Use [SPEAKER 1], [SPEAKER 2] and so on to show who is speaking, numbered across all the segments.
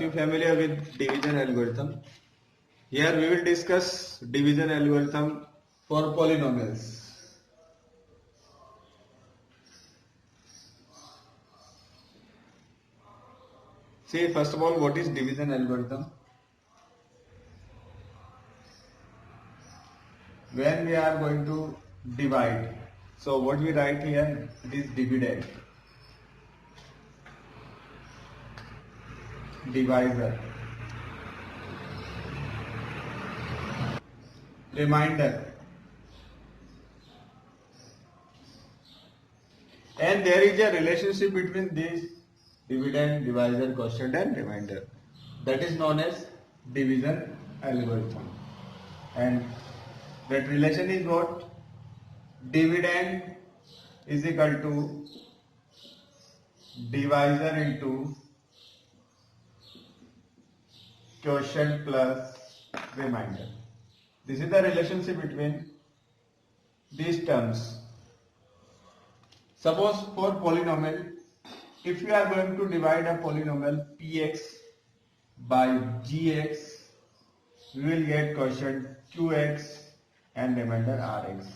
[SPEAKER 1] you familiar with division algorithm? Here we will discuss division algorithm for polynomials. See, first of all, what is division algorithm? When we are going to divide, so what we write here, it is dividend, divisor, remainder, and there is a relationship between these dividend, divisor, quotient and remainder. That is known as division algorithm. And that relation is what? Dividend is equal to divisor into quotient plus remainder. This is the relationship between these terms. Suppose for polynomial, if you are going to divide a polynomial px by gx, we will get quotient qx and remainder rx.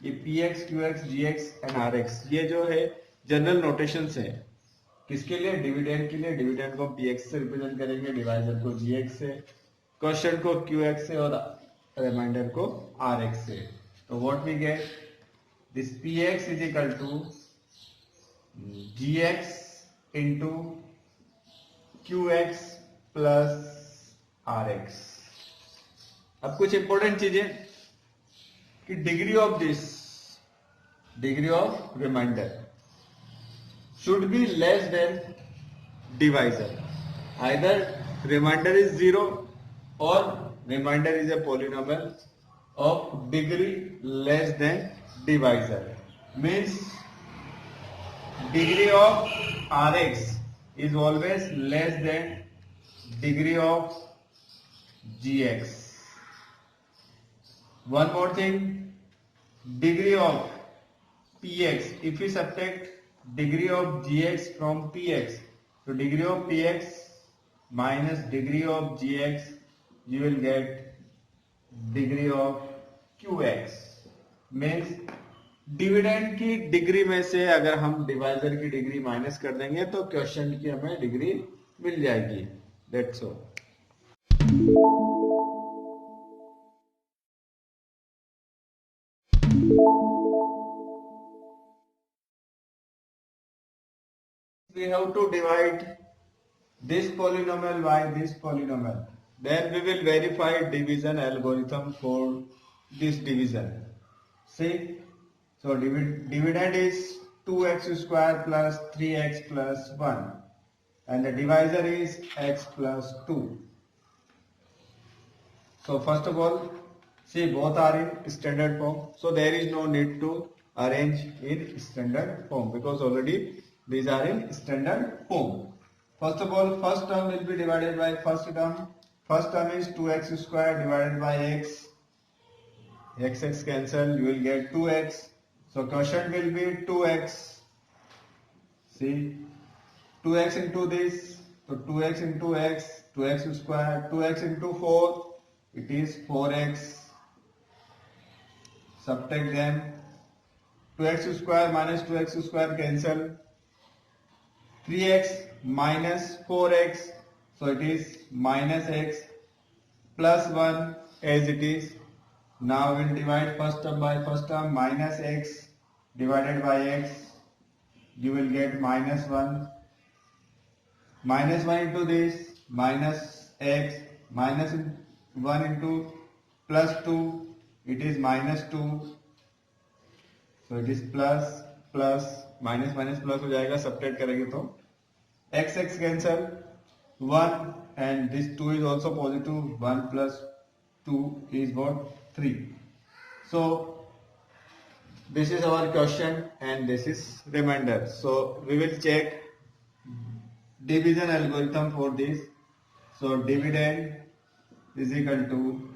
[SPEAKER 1] ये px, qx, gx and rx ये जो है general notations है. किसके लिए? Dividend के लिए. Dividend को px से रिप्रेजेंट करेंगे, डिवाइजर को gx से, क्वेश्चन को qx से और रिमाइंडर को rx से. तो what we get, this px is equal to gx into qx plus rx. अब कुछ इंपॉर्टेंट चीजें कि degree of this, degree of remainder should be less than divisor. Either remainder is 0 or remainder is a polynomial of degree less than divisor. Means degree of Rx is always less than degree of Gx. One more thing, degree of Px, if we subtract degree of gx from px, so degree of px minus degree of gx, you will get degree of qx. means dividend की degree में से अगर हम divisor की degree minus कर देंगे तो question की हमें डिग्री मिल जाएगी. That's all. We have to divide this polynomial by this polynomial. Then we will verify division algorithm for this division. See, so dividend is 2x square plus 3x plus 1 and the divisor is x plus 2. So first of all, see, both are in standard form. So there is no need to arrange in standard form because already these are in standard form. First of all, first term will be divided by first term. First term is 2x square divided by x. X cancel, you will get 2x. So quotient will be 2x. See, 2x into this, so 2x into x, 2x square, 2x into 4, it is 4x. Subtract them. 2x square minus 2x square cancel. 3x minus 4x, so it is minus x plus 1 as it is. Now we will divide first term by first term. Minus x divided by x, you will get minus 1. Minus 1 into this, minus x, minus 1 into plus 2, it is minus 2. So it is plus plus minus minus plus हो जाएगा, subtract करेंगे तो x cancel 1 and this 2 is also positive. 1 plus 2 is what? 3. So this is our question and this is remainder. So we will check division algorithm for this. So dividend is equal to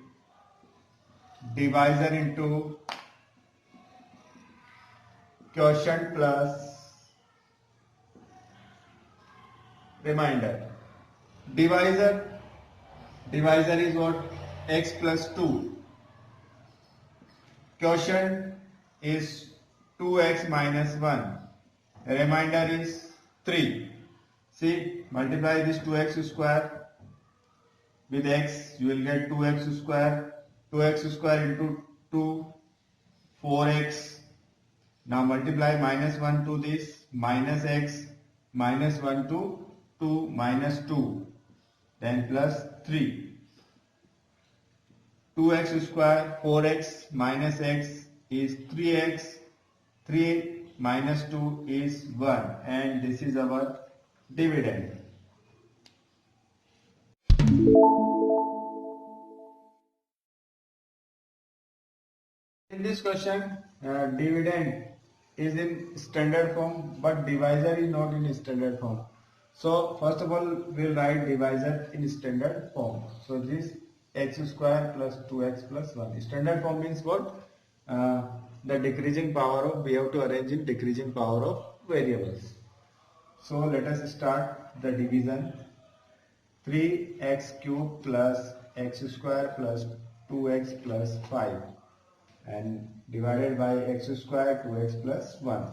[SPEAKER 1] divisor into quotient plus remainder. Divisor is what? X plus 2. Quotient is 2x minus 1. Remainder is 3. See, multiply this 2x square with x, you will get 2x square. 2x square into 2, 4x. Now multiply minus 1 to this, minus x, minus 1 to 2, minus 2, then plus 3. 2x square, 4x minus x is 3x, 3 minus 2 is 1, and this is our dividend. In this question, dividend is in standard form, but divisor is not in standard form. So first of all, we'll write divisor in standard form. So this x square plus 2x plus 1. Standard form means what? The decreasing power of, we have to arrange in decreasing power of variables. So let us start the division. 3x cube plus x square plus 2x plus 5, and divided by x square 2x plus 1.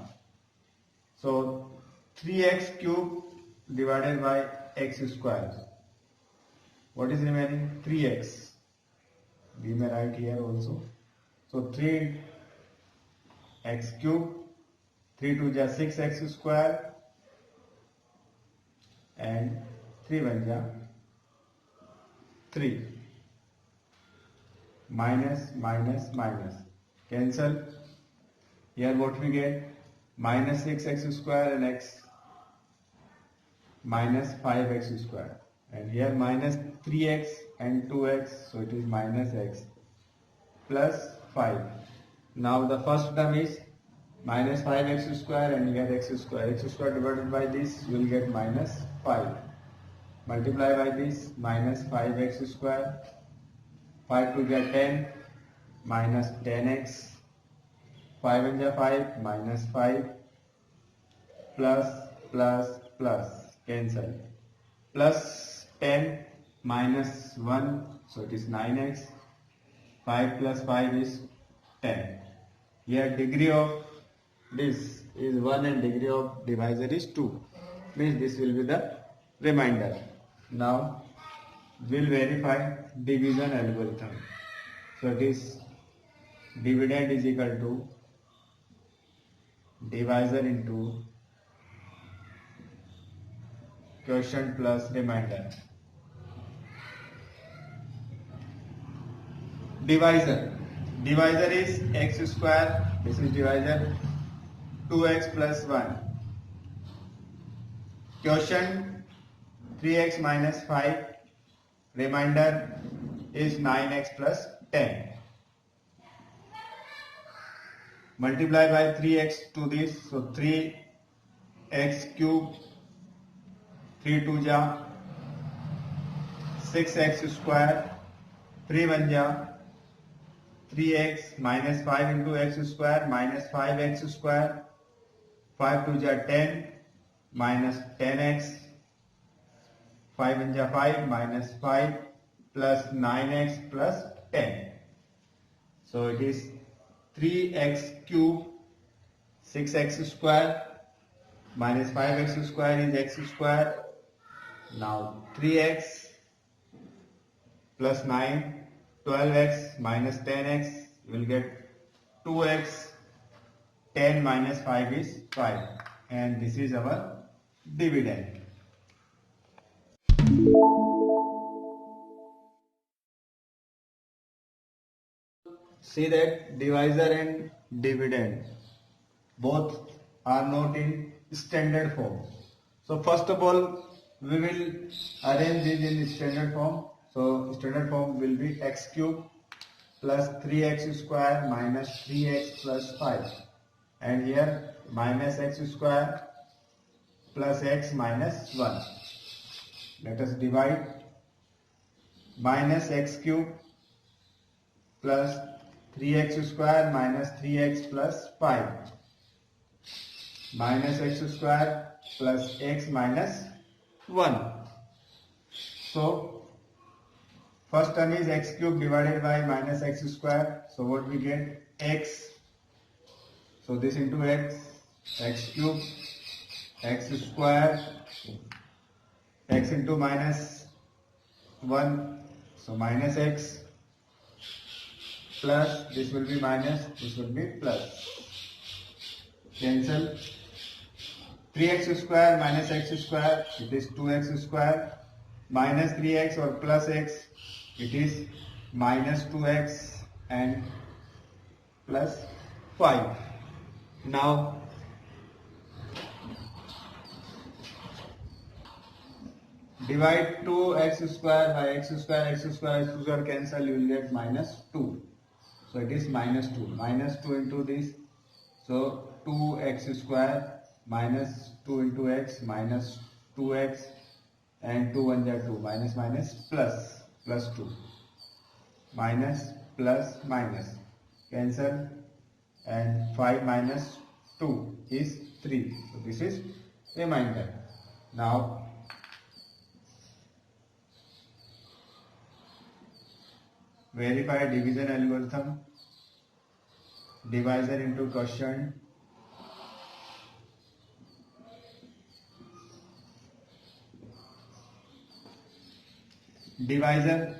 [SPEAKER 1] So 3x cube divided by x square. What is remaining? 3x. We may write here also. So 3x cube, 3 to ja 6x square, and 3 1 ja 3. Minus, minus, minus. Cancel. Here what we get? Minus 6x square and x minus 5x square. And here minus 3x and 2x, so it is minus x plus 5. Now the first term is minus 5x square, and here x square. X square divided by this, you will get minus 5. Multiply by this, minus 5x square. 5 to get 10, minus 10x. 5 and 5, minus 5. Plus, plus, plus. Cancel. Plus 10 minus 1, so it is 9x. 5 plus 5 is 10. Here degree of this is 1 and degree of divisor is 2. Means this will be the remainder. Now we'll verify division algorithm. So it is dividend is equal to divisor into quotient plus remainder. Divisor is x square, this is divisor, 2x plus 1. Quotient 3x minus 5. Remainder is 9x plus 10. Multiply by 3x to this, so 3x cube, 3 2 ja 6x square, 3 1 ja 3x minus 5 into x square minus 5x square, 5 2 ja 10 minus 10x, 5 1 ja 5 minus 5 plus 9x plus 10. So it is 3x cube, 6x square minus 5x square is x square. Now 3x plus 9, 12x minus 10x, you will get 2x, 10 minus 5 is 5, and this is our dividend. See that divisor and dividend both are not in standard form. So first of all, we will arrange this in standard form. So standard form will be x cube plus 3x square minus 3x plus 5, and here minus x square plus x minus 1. Let us divide. Minus x cube plus 3x square minus 3x plus 5, minus x square plus x minus 1. So first term is x cube divided by minus x square. So what we get? X. So this into x cube, x square, x into minus 1. So minus x plus this will be minus, this will be plus. Cancel. 3x square minus x square, it is 2x square, minus 3x or plus x, it is minus 2x and plus 5. Now divide 2x square by x square cancel, you will get minus 2. So it is minus 2. Minus 2 into this. So 2x square minus 2 into x minus 2x and 2 1 are 2. Minus minus plus 2. Minus plus minus. Cancel. And 5 minus 2 is 3. So this is remainder. Now verify division algorithm. Divisor into quotient. Divisor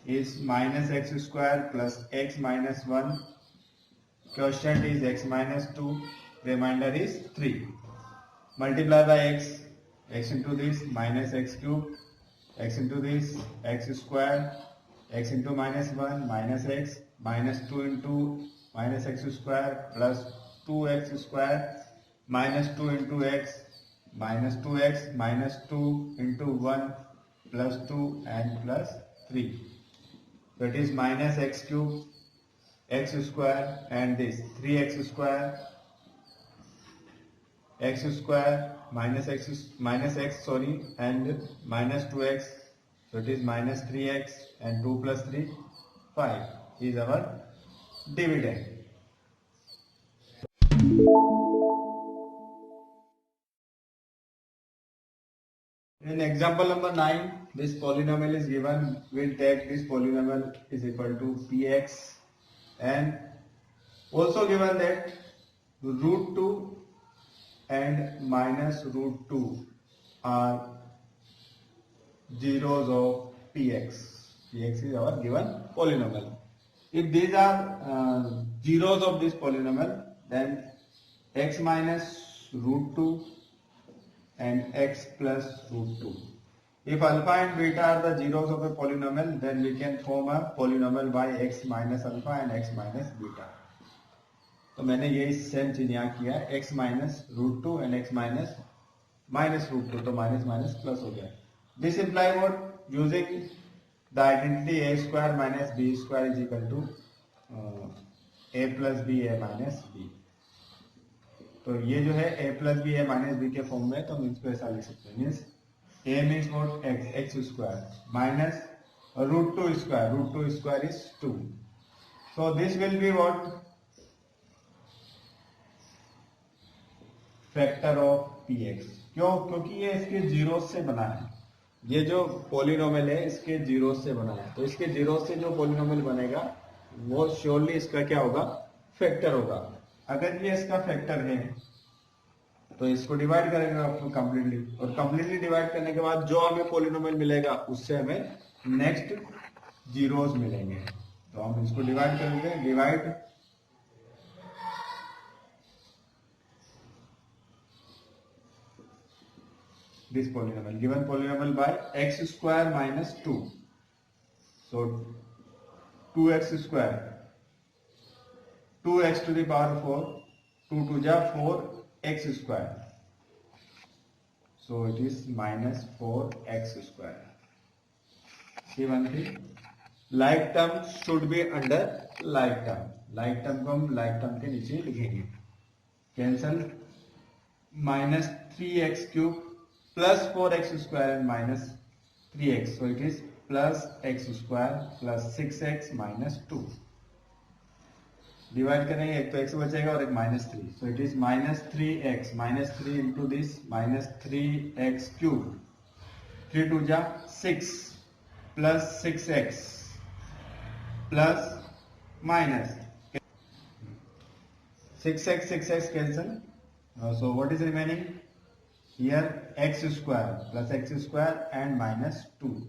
[SPEAKER 1] is minus x square plus x minus 1. Quotient is x minus 2. Remainder is 3. Multiply by x. X into this minus x cube. X into this x square. X into minus 1 minus x. Minus 2 into minus x square plus 2x square. Minus 2 into x. Minus 2x minus 2 into 1 plus 2 and plus 3. So it is minus x cube, x square and this 3x square, x square minus x and minus 2x. So it is minus 3x and 2 plus 3, 5 is our dividend. In example number 9, this polynomial is given. We'll take this polynomial is equal to px, and also given that root 2 and minus root 2 are zeros of px. Px is our given polynomial. If these are zeros of this polynomial, then x minus root 2 and x plus root 2. If alpha and beta are the zeros of a polynomial, then we can form a polynomial by x minus alpha and x minus beta. तो मैंने यही same चीज यहाँ किया, x minus root 2 and x minus root 2, तो minus minus plus हो गया. This imply what? Using the identity a square minus b square is equal to a plus b a minus b. तो ये जो है a plus b a minus b के form में, तो हम इसको ऐसा लिख सकते हैं. Means a means what? x square minus root 2 square. Root 2 square is 2. So this will be what? Factor of px. क्यों? क्योंकि ये इसके जीरो से बना है. ये जो पोलिनोमियल है इसके जीरो से बना है, तो इसके जीरो से जो पोलिनोमियल बनेगा वो श्योरली इसका क्या होगा? फैक्टर होगा. अगर ये इसका फैक्टर है तो इसको डिवाइड करेंगे आपको कंप्लीटली, और कंप्लीटली डिवाइड करने के बाद जो हमें पोलिनोमियल मिलेगा उससे हमें नेक्स्ट जीरोस मिलेंगे. तो हम इसको डिवाइड करेंगे. Divide this polynomial, given polynomial by x square minus 2. So 2x square, 2x to the power 4, 2 to the 4x square. So it is minus 4x square. See one thing, like term should be under like term. Like term को हम like term के नीचे लिखेंगे. Cancel. Minus 3x cube plus 4x square and minus 3x. So it is plus x square plus 6x minus 2. Divide करेंगे, एक तो x बचेगा और एक minus 3. So it is minus 3x minus 3 into this minus 3x cube 3 2 जा 6 plus 6x plus minus 6x cancel. So what is remaining? Here x square plus x square and minus 2.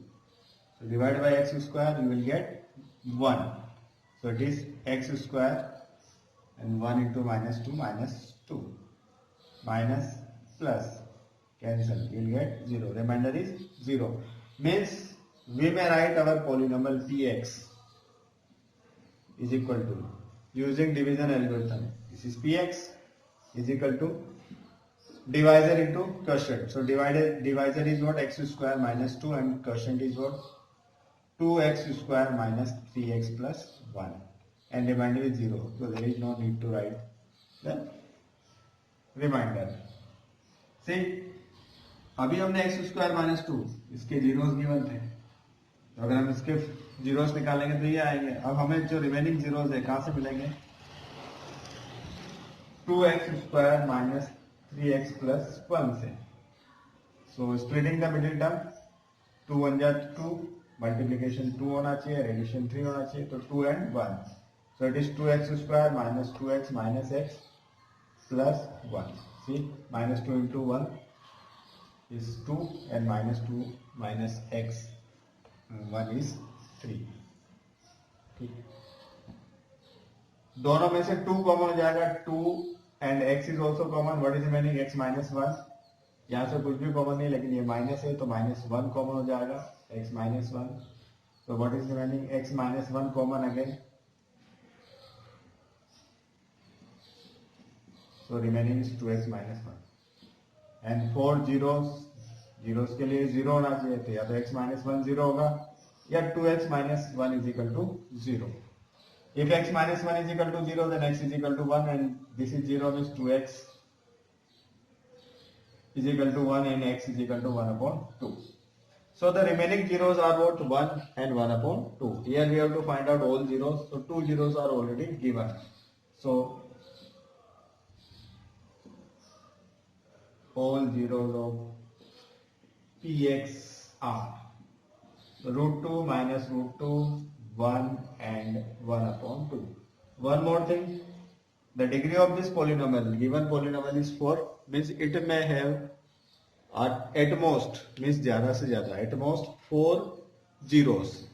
[SPEAKER 1] So divided by x square you will get 1. So it is x square and 1 into minus 2 minus plus cancel, you will get 0. Remainder is 0. Means we may write our polynomial px is equal to, using division algorithm, this is px is equal to divisor into quotient. So divisor is what? X square minus 2 and quotient is what? 2x square minus 3x plus 1 and remainder is 0. So there is no need to write the remainder. See, अभी हमने x square minus 2 इसके zeros given थे, तो अगर हम इसके zeros निकालेंगे तो ये आएंगे. अब हमें जो रिमेनिंग जीरोस है कहां से मिलेंगे? 2x square minus 3x plus 1 से. So splitting the middle term, 2 1 जा 2, multiplication 2 होना चाहिए, addition 3 होना चाहिए, तो 2 and 1. So it is 2x square minus 2x minus x plus 1. See, minus 2 into 1 is 2 and minus 2 minus x 1 is 3. ठीक, दोनों में से 2 कॉमन हो जाएगा, 2 and x is also common. What is remaining? x minus 1. यहाँ से कुछ भी कॉमन नहीं, लेकिन ये माइनस है तो माइनस 1 कॉमन हो जाएगा, x minus 1. So what is remaining? x minus 1 common again. So remaining is 2x minus 1. And 4 zeros के लिए 0 होना चाहिए, तो या तो x minus 1 0 होगा या 2x minus 1 is equal to 0. If x minus 1 is equal to 0, then x is equal to 1 and this is 0, means 2x is equal to 1 and x is equal to 1 upon 2. So the remaining zeros are what? 1 and 1 upon 2. Here we have to find out all zeros. So 2 zeros are already given. So all zeros of px are root 2 minus root 2, 1 and 1 upon 2. One more thing, the degree of this polynomial, given polynomial is 4, means it may have at most, means ज़्यादा से ज़्यादा, at most 4 zeros.